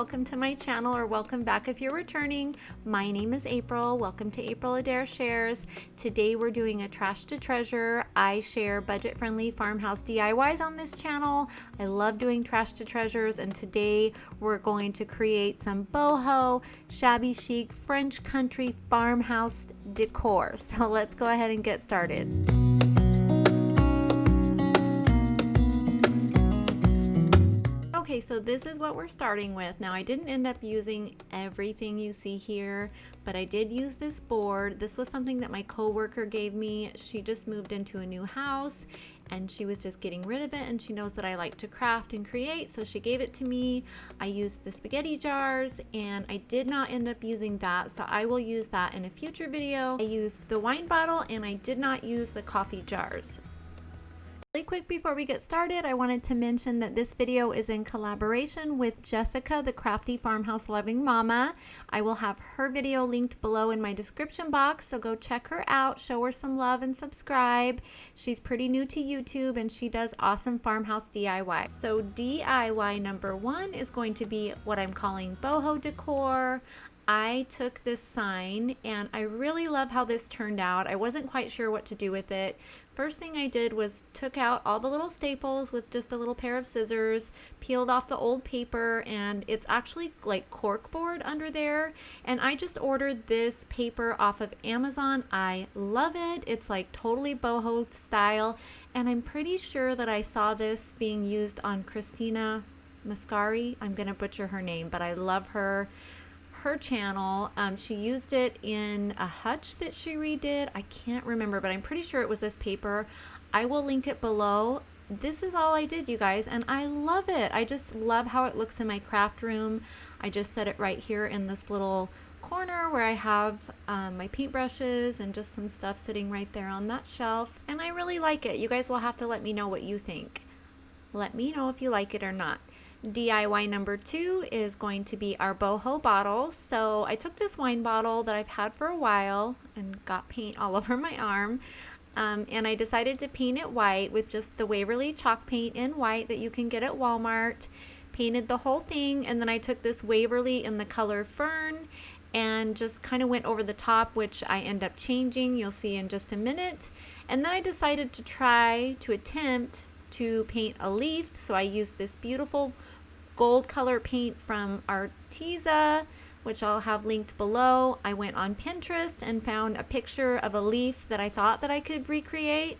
welcome to my channel, or welcome back if you're returning. My name is April. Welcome to April Adair Shares. Today we're doing a trash to treasure. I share budget-friendly farmhouse DIYs on this channel. I love doing trash to treasures, and today we're going to create some boho, shabby chic, French country farmhouse decor. So let's go ahead and get started. Okay, so this is what we're starting with. Now, I didn't end up using everything you see here, but I did use this board. This was something that my coworker gave me. She just moved into a new house and she was just getting rid of it, and she knows that I like to craft and create, so she gave it to me. I used the spaghetti jars, and I did not end up using that, so I will use that in a future video. I used the wine bottle, and I did not use the coffee jars. Really quick before we get started, I wanted to mention that this video is in collaboration with Jessica, the crafty farmhouse loving mama. I will have her video linked below in my description box, so go check her out, show her some love, and subscribe. She's pretty new to YouTube and she does awesome farmhouse DIY. So DIY number one is going to be what I'm calling Boho Decor. I took this sign and I really love how this turned out. I wasn't quite sure what to do with it. First thing I did was took out all the little staples with just a little pair of scissors, peeled off the old paper, and it's actually like corkboard under there. And I just ordered this paper off of Amazon. I love it. It's like totally boho style. And I'm pretty sure that I saw this being used on Christina Mascari. I'm going to butcher her name, but I love her channel. She used it in a hutch that she redid. I can't remember, but I'm pretty sure it was this paper. I will link it below. This is all I did, you guys, and I love it. I just love how it looks in my craft room. I just set it right here in this little corner where I have my paintbrushes and just some stuff sitting right there on that shelf, and I really like it. You guys will have to let me know what you think. Let me know if you like it or not. DIY number two is going to be our Boho bottle. So I took this wine bottle that I've had for a while and got paint all over my arm, and I decided to paint it white with just the Waverly chalk paint in white that you can get at Walmart. Painted the whole thing, and then I took this Waverly in the color Fern and just kind of went over the top, which I end up changing, you'll see in just a minute. And then I decided to attempt to paint a leaf, so I used this beautiful gold color paint from Arteza, which I'll have linked below. I went on Pinterest and found a picture of a leaf that I thought that I could recreate,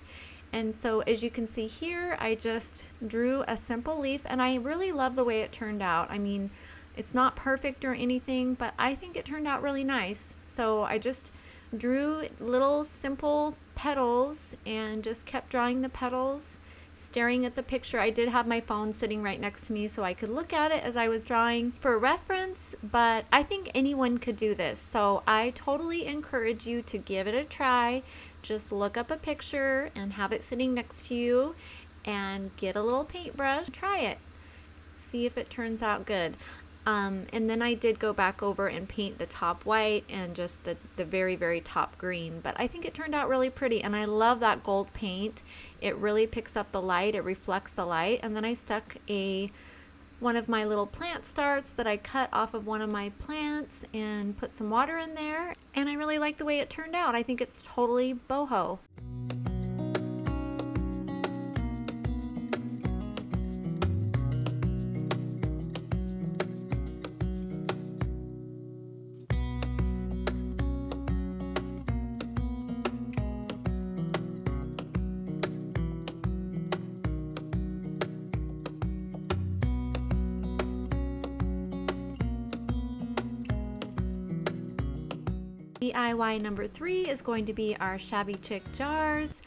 and so as you can see here, I just drew a simple leaf, and I really love the way it turned out. I mean, it's not perfect or anything, but I think it turned out really nice. So I just drew little simple petals and just kept drawing the petals, staring at the picture. I did have my phone sitting right next to me so I could look at it as I was drawing for reference, but I think anyone could do this. So I totally encourage you to give it a try. Just look up a picture and have it sitting next to you and get a little paintbrush. Try it. See if it turns out good. And then I did go back over and paint the top white and just the very, very top green. But I think it turned out really pretty, and I love that gold paint. It really picks up the light, it reflects the light. And then I stuck one of my little plant starts that I cut off of one of my plants and put some water in there. And I really like the way it turned out. I think it's totally boho. DIY number three is going to be our shabby chic jars.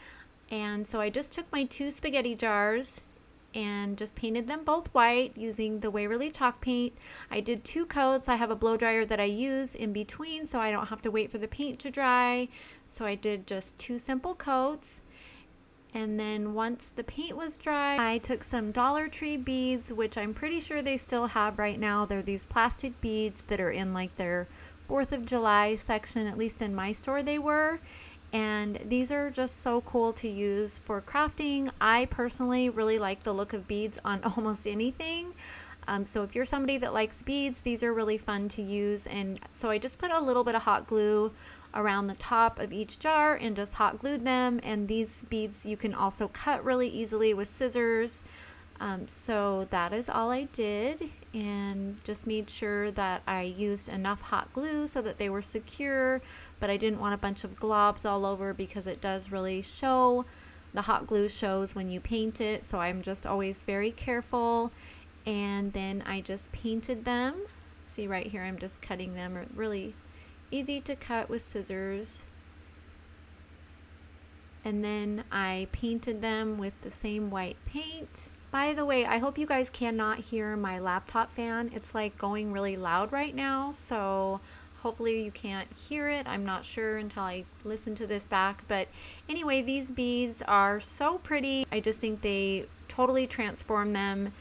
And so I just took my two spaghetti jars and just painted them both white using the Waverly chalk paint. I did 2 coats. I have a blow dryer that I use in between so I don't have to wait for the paint to dry. So I did just 2 simple coats. And then once the paint was dry, I took some Dollar Tree beads, which I'm pretty sure they still have right now. They're these plastic beads that are in like their 4th of July section, at least in my store they were. And these are just so cool to use for crafting. I personally really like the look of beads on almost anything. So if you're somebody that likes beads, these are really fun to use. And so I just put a little bit of hot glue around the top of each jar and just hot glued them. And these beads you can also cut really easily with scissors. So that is all I did, and just made sure that I used enough hot glue so that they were secure, but I didn't want a bunch of globs all over because it does really show. The hot glue shows when you paint it, so I'm just always very careful. And then I just painted them. See right here, I'm just cutting them. Really easy to cut with scissors. And then I painted them with the same white paint. By the way, I hope you guys cannot hear my laptop fan. It's like going really loud right now, so hopefully you can't hear it. I'm not sure until I listen to this back. But anyway, these beads are so pretty. I just think they totally transform them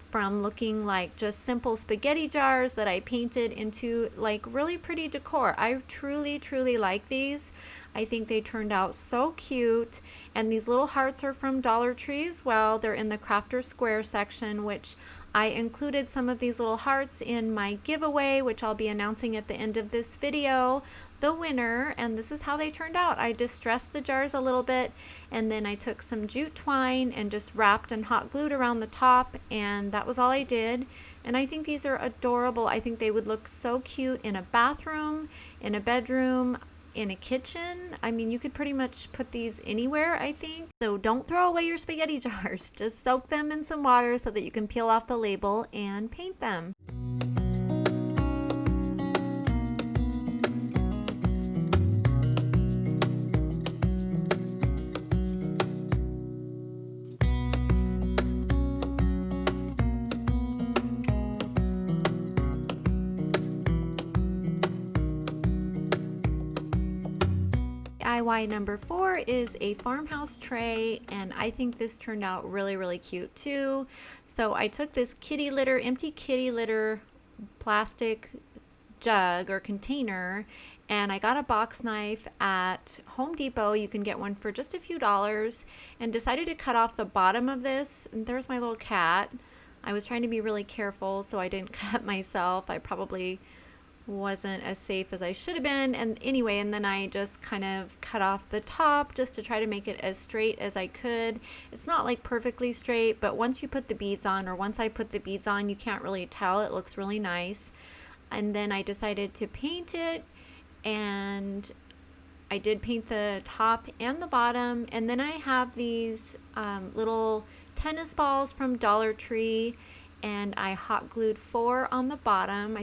from looking like just simple spaghetti jars that I painted into like really pretty decor. I truly like these. I think they turned out so cute. And these little hearts are from Dollar Tree as well. They're in the Crafter Square section, which I included some of these little hearts in my giveaway, which I'll be announcing at the end of this video, the winner. And this is how they turned out. I distressed the jars a little bit, and then I took some jute twine and just wrapped and hot glued around the top, and that was all I did. And I think these are adorable. I think they would look so cute in a bathroom, in a bedroom, in a kitchen. I mean, you could pretty much put these anywhere, I think. So don't throw away your spaghetti jars. Just soak them in some water so that you can peel off the label and paint them. DIY number 4 is a farmhouse tray, and I think this turned out really cute too. So I took this empty kitty litter plastic jug or container, and I got a box knife at Home Depot. You can get one for just a few dollars, and decided to cut off the bottom of this. And there's my little cat. I was trying to be really careful so I didn't cut myself. I probably wasn't as safe as I should have been. And anyway, and then I just kind of cut off the top just to try to make it as straight as I could. It's not like perfectly straight, but once you put the beads on, or once I put the beads on, you can't really tell. It looks really nice. And then I decided to paint it, and I did paint the top and the bottom. And then I have these little tennis balls from Dollar Tree, and I hot glued 4 on the bottom.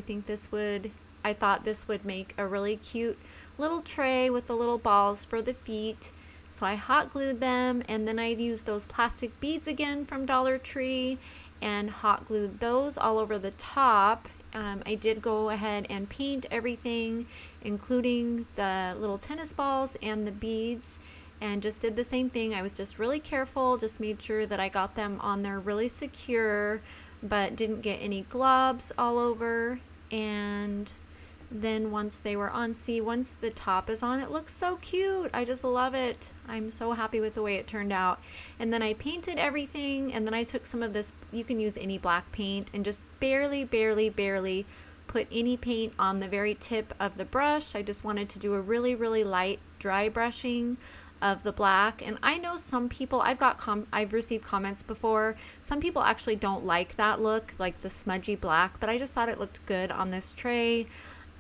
I thought this would make a really cute little tray with the little balls for the feet. So I hot glued them, and then I used those plastic beads again from Dollar Tree and hot glued those all over the top. I did go ahead and paint everything, including the little tennis balls and the beads, and just did the same thing. I was just really careful, just made sure that I got them on there really secure, but didn't get any globs all over. And then once they were on, once the top is on, it looks so cute. I just love it. I'm so happy with the way it turned out. And then I painted everything, and then I took some of this, you can use any black paint, and just barely put any paint on the very tip of the brush. I just wanted to do a really light dry brushing of the black. And I know some people, I've received comments before, some people actually don't like that look, like the smudgy black, but I just thought it looked good on this tray.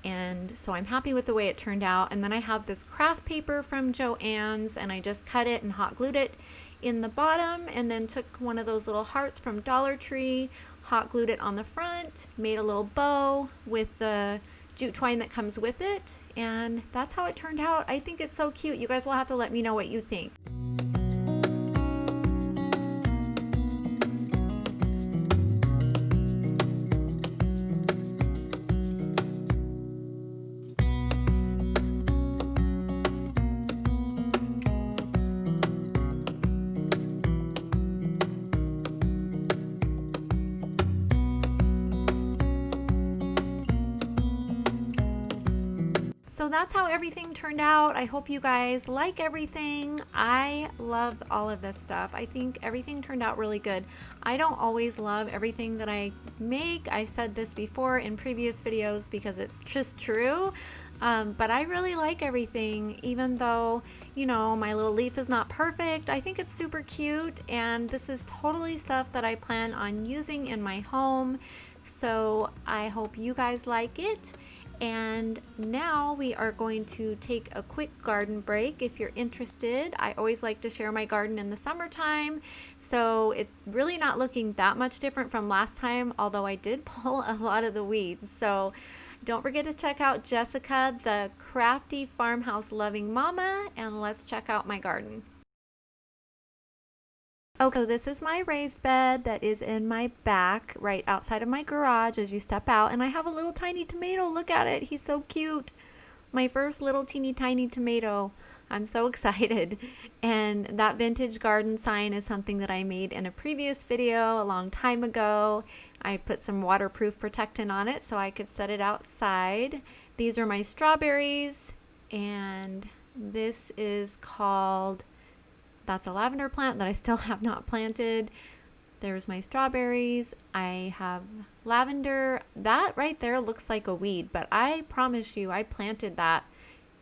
And so I'm happy with the way it turned out. And then I have this craft paper from Joann's, and I just cut it and hot glued it in the bottom, and then took one of those little hearts from Dollar Tree, hot glued it on the front, made a little bow with the jute twine that comes with it, and that's how it turned out. I think it's so cute. You guys will have to let me know what you think. So So that's how everything turned out. I hope you guys like everything. I love all of this stuff. I think everything turned out really good. I don't always love everything that I make. I've said this before in previous videos because it's just true. But I really like everything, even though, you know, my little leaf is not perfect. I think it's super cute, and this is totally stuff that I plan on using in my home. So I hope you guys like it. And now we are going to take a quick garden break. If you're interested, I always like to share my garden in the summertime. So it's really not looking that much different from last time, although I did pull a lot of the weeds. So don't forget to check out Jessica, the crafty farmhouse loving mama, and let's check out my garden. Okay, so this is my raised bed that is in my back, right outside of my garage as you step out. And I have a little tiny tomato. Look at it. He's so cute. My first little teeny tiny tomato. I'm so excited. And that vintage garden sign is something that I made in a previous video a long time ago. I put some waterproof protectant on it so I could set it outside. These are my strawberries, and this is called... That's a lavender plant that I still have not planted. There's my strawberries. I have lavender. That right there looks like a weed, but I promise you I planted that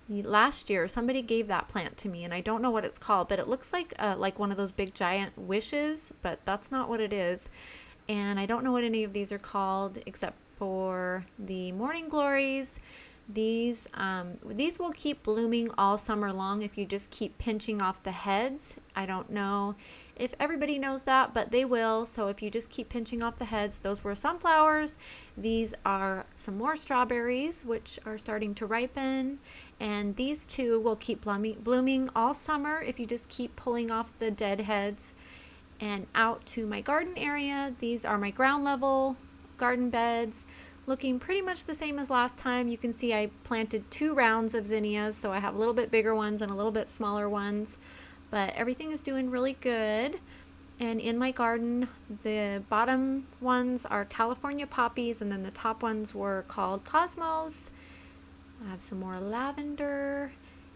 last year. Somebody gave that plant to me, and I don't know what it's called, but it looks like one of those big giant wishes, but that's not what it is. And I don't know what any of these are called except for the morning glories. These will keep blooming all summer long if you just keep pinching off the heads. I don't know if everybody knows that, but they will. So if you just keep pinching off the heads, those were sunflowers. These are some more strawberries, which are starting to ripen. And these two will keep blooming all summer if you just keep pulling off the dead heads. And out to my garden area, these are my ground level garden beds. Looking pretty much the same as last time. You can see I planted 2 rounds of zinnias, so I have a little bit bigger ones and a little bit smaller ones, but everything is doing really good. And in my garden, the bottom ones are California poppies, and then the top ones were called Cosmos. I have some more lavender,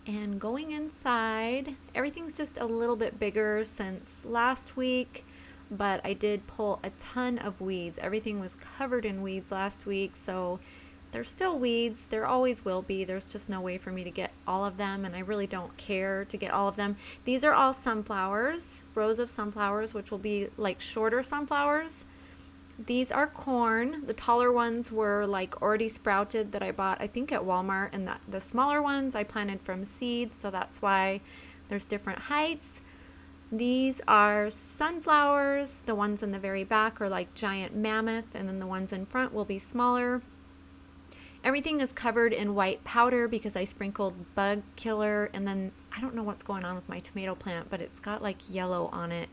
and going inside, everything's just a little bit bigger since last week. But I did pull a ton of weeds. Everything was covered in weeds last week, so there's still weeds. There always will be. There's just no way for me to get all of them, and I really don't care to get all of them. These are all sunflowers, rows of sunflowers, which will be like shorter sunflowers. These are corn. The taller ones were like already sprouted that I bought, I think, at Walmart, and the smaller ones I planted from seeds, so that's why there's different heights. These are sunflowers. The ones in the very back are like giant mammoth, and then the ones in front will be smaller. Everything is covered in white powder because I sprinkled bug killer, and then I don't know what's going on with my tomato plant, but it's got like yellow on it.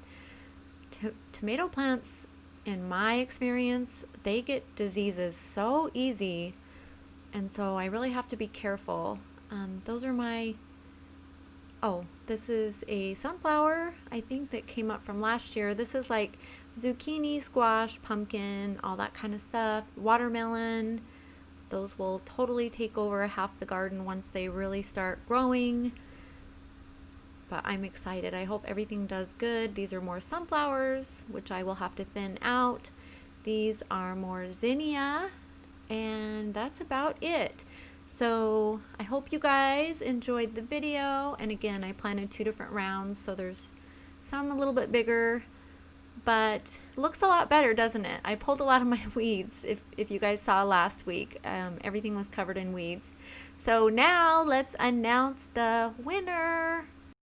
Tomato plants, in my experience, they get diseases so easy, and so I really have to be careful. Those are my... Oh, this is a sunflower, I think, that came up from last year. This is like zucchini, squash, pumpkin, all that kind of stuff. Watermelon. Those will totally take over half the garden once they really start growing. But I'm excited. I hope everything does good. These are more sunflowers, which I will have to thin out. These are more zinnia, and that's about it. So I hope you guys enjoyed the video. And again, I planted 2 different rounds, so there's some a little bit bigger, but looks a lot better, doesn't it? I pulled a lot of my weeds. If you guys saw last week, everything was covered in weeds. So now let's announce the winner.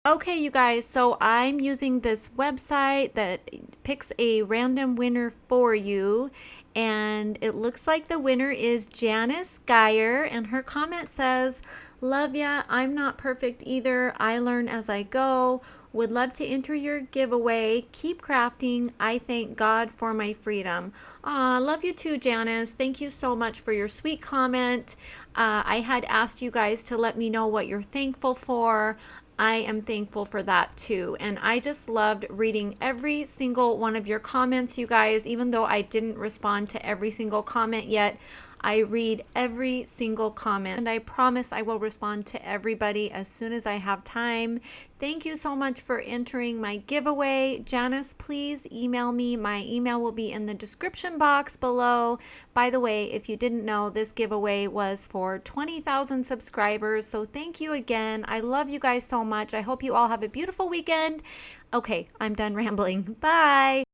Okay, you guys, so I'm using this website that picks a random winner for you. And it looks like the winner is Janice Geyer, and her comment says, "Love ya, I'm not perfect either. I learn as I go. Would love to enter your giveaway. Keep crafting. I thank God for my freedom." Aw, love you too, Janice. Thank you so much for your sweet comment. I had asked you guys to let me know what you're thankful for. I am thankful for that too. And I just loved reading every single one of your comments, you guys. Even though I didn't respond to every single comment yet, I read every single comment, and I promise I will respond to everybody as soon as I have time. Thank you so much for entering my giveaway. Janice, please email me. My email will be in the description box below. By the way, if you didn't know, this giveaway was for 20,000 subscribers. So thank you again. I love you guys so much. I hope you all have a beautiful weekend. Okay, I'm done rambling. Bye.